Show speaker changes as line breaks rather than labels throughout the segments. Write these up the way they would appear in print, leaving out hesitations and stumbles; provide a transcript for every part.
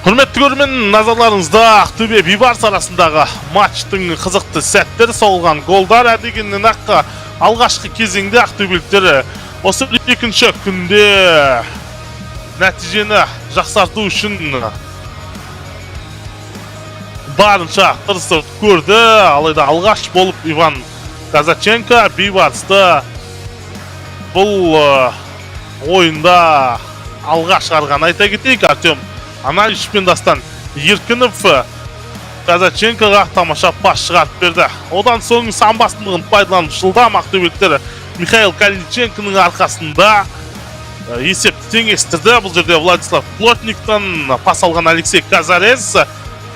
Hürmetli көрермен, назарларыңызда Ақтөбе Бейбарыс арасындағы матчтың қызықты сәттері, соғылған голдар әдегеннен аққа алғашқы кезеңде ақтөбеліктер осы екінші күнде нәтижені жақсарту үшін барынша тырысып көрді. Алайда алғаш болып Иван Казаченко Бейбарысты бұл ойында алға шығарған. Айта кетейік, Артем Аналич пен Дастан Еркінов Казаченкоға тамаша пас шығарып берді. Одан соң сан басымдығын пайдаланып жылдам ақтөбеліктер Михаил Калиниченконың арқасында есепті теңестірді. Бұл жерде Владислав Плотниктан пас алған Алексей Казарез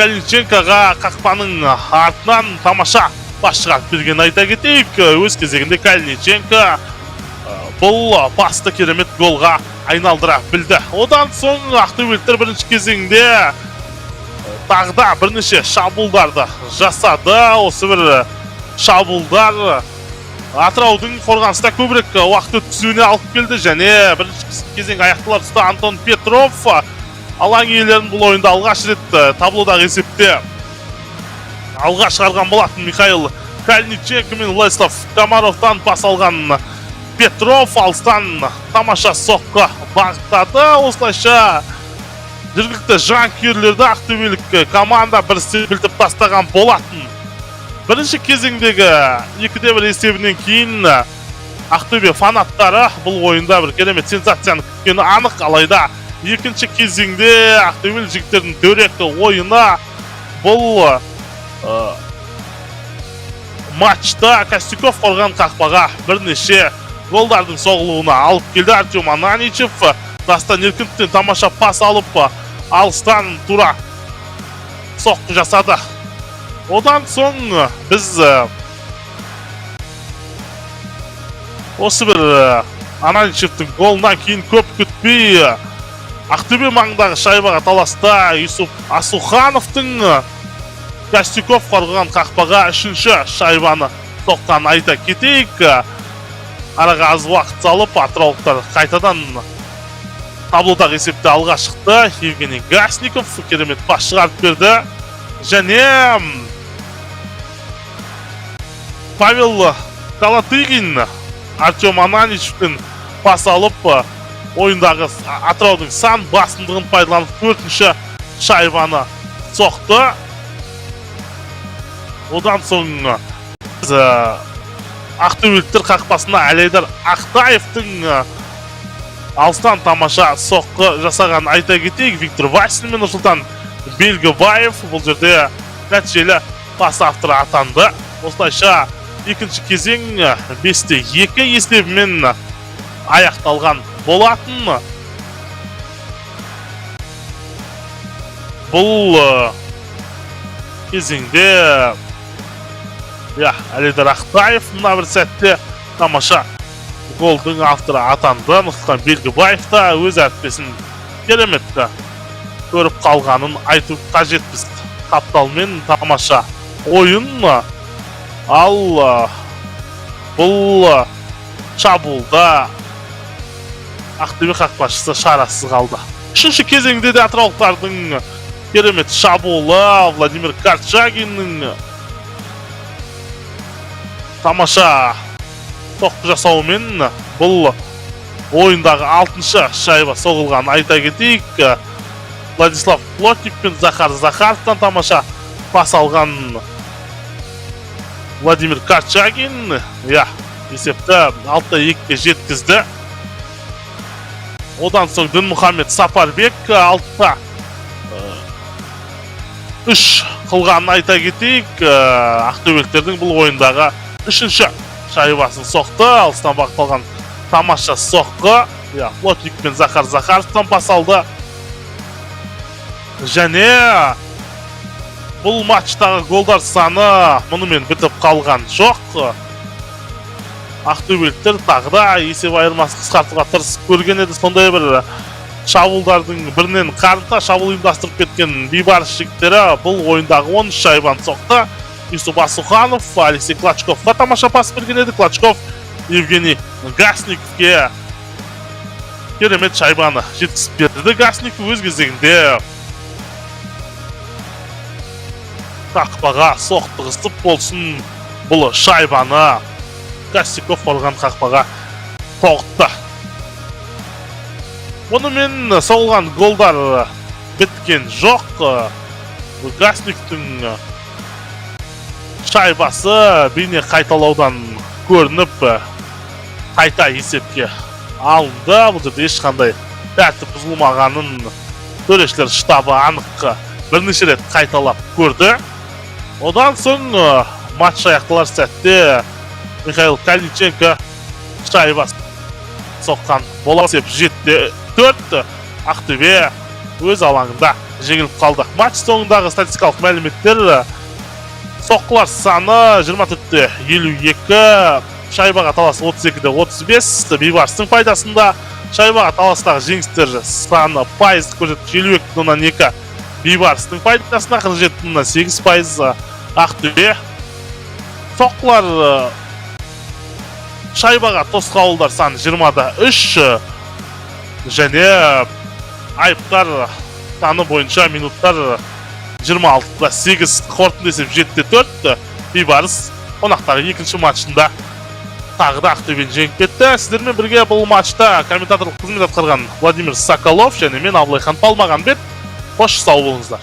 Калиниченкоға қақпаның артынан тамаша пас шығарып берген. Айта кетейік, өз кезегінде Калиниченко бұл пасты керемет голға айналдыра білді. Одан соң ақтөбеліктер бірінші кезеңде тағда бірнеше шабуылдарды жасады. Осы бір шабуылдар Атыраудың қорғаныста көбірек уақыт өткізуіне алып келді және бірінші кезең аяқталар тұста Антон Петров алаң иелерін бұл ойында алғаш рет таблодағы есепте алға шығарған болатын. Михаил Калиниченко мен Владислав Комаровтан пас алған Петров алыстан тамаша соққы бағыттады. Осылайша жергілікті жанкүйерлерді ақтөбелік команда бір серпілтіп тастаған болатын. Бірінші кезеңдегі 2-1 есебінен кейін Ақтөбе фанаттары бұл ойында бір керемет сенсацияны күткені анық. Алайда екінші кезеңде ақтөбелік жігіттердің дөрекі ойына бұл матчта Костюков қорған қақпаға бірнеше голдардың соғылуына алып келді. Артем Аналичев Дастан Еркіновтен тамаша пас алып алыстан тура соққы жасады. Одан соң біз осы бір Аналичевтің голынан кейін көп күтпей Ақтөбе маңындағы шайбаға таласта Юсуп Асухановтың Костюков қорған қақпаға үшінші шайбаны соққан. Айта кетейік, араға аз уақыт салып атыраулықтар қайтадан таблодағы есепте алға шықты. Евгений Гасников керемет пас шығарып берді және Павел Калатыгин Артем Аналичевтен пас алып ойындағы Атыраудың сан басымдығын пайдаланып төртінші шайбаны соқты. Одан соң ақтөбеліктер қақпасына Әлейдар Ақтаевтың алыстан тамаша соққы жасаған. Айта кетейік, Виктор Васин мен Нұрсұлтан Белгібаев бұл жерде нәтижелі пас авторы атанды. Осылайша екінші кезең 5-2 есебімен аяқталған болатын. Бұл кезеңде Әлейдар Ақтаев мына бір сәтте тамаша голдың авторы атанды. Нұрсұлтан Белгібаев та өз әріптесін керемет көріп қалғанын айту қажетпіз. Қапталмен тамаша ойын. Ал бұл шабуылда Ақтөбе қақпашысы шарасыз қалды. Үшінші кезеңде де атыраулықтардың керемет шабуылы Владимир Карчагиннің тамаша соққы жасауымен бұл ойындағы 6-шы шайба соғылған. Айта кетейік, Владислав Плотник пен Захар Захаровтан тамаша пас алған Владимир Карчагин есепті 6-2-ге жеткізді. Одан соң Дінмұхамед Сапарбек 6-3 қылғанын айта кетейік. Ақтөбеліктердің бұл ойындағы үшінші шайбасын соқты. Алыстан бағытталған тамаша соққы. Плотник пен Захар Захаровтан пас алды. Және бұл матчтағы голдар саны мұнымен бітіп қалған жоқ. Ақтөбеліктер тағда есеп айырмасын қысқартуға тырысып көрген еді. Сондай бір шабуылдардың бірінен қарымта шабуыл ұйымдастырып кеткен Бейбарыс жігіттері бұл ойындағы 13 шайбаны соқты. Юсуп Асуханов Алексей Клочковқа тамаша пас берген еді. Клочков Евгений Гасниковке керемет шайбаны жеткізіп берді. Гасников өз кезегінде қақпаға соқтығысып болсын бұл шайбаны Костяков болған қақпаға тоғытты. Бұнымен соғылған голдар біткен жоқ. Гасликтің шайбасы бейне қайталаудан көрініп қайта есепке алынды. Бұл жерде ешқандай тәртіп бұзылмағанын төрешілер штабы анық бірнеше рет қайталап көрді. Одан соң матч аяқталар сәтте Михаил Калиниченко шайбасы соққан бола сеп 7-4 Ақтөбе өз алаңында жеңіліп қалды. Матч соңындағы статистикалық мәліметтер: соққылар саны 24-52, шайбаға талас 32-35, Бейбарыстың пайдасында. Шайбаға таластағы жеңістер саны пайыз көрсеткіш 52-2, Бейбарыстың пайдасына 47-8 Ақтөбе. Соққылар шайбаға тосқауылдар саны 20-3 және айыптар саны бойынша минуттар 26-8, қорытынды есеп 7-4. Бейбарыс қонақтағы екінші матчында тағы да Ақтөбені жеңіп кетті. Сіздермен бірге бұл матчта комментаторлық қызмет атқарған Владимир Соколов және мен Абылайхан Палмағанбет. Қош сау болыңыздар.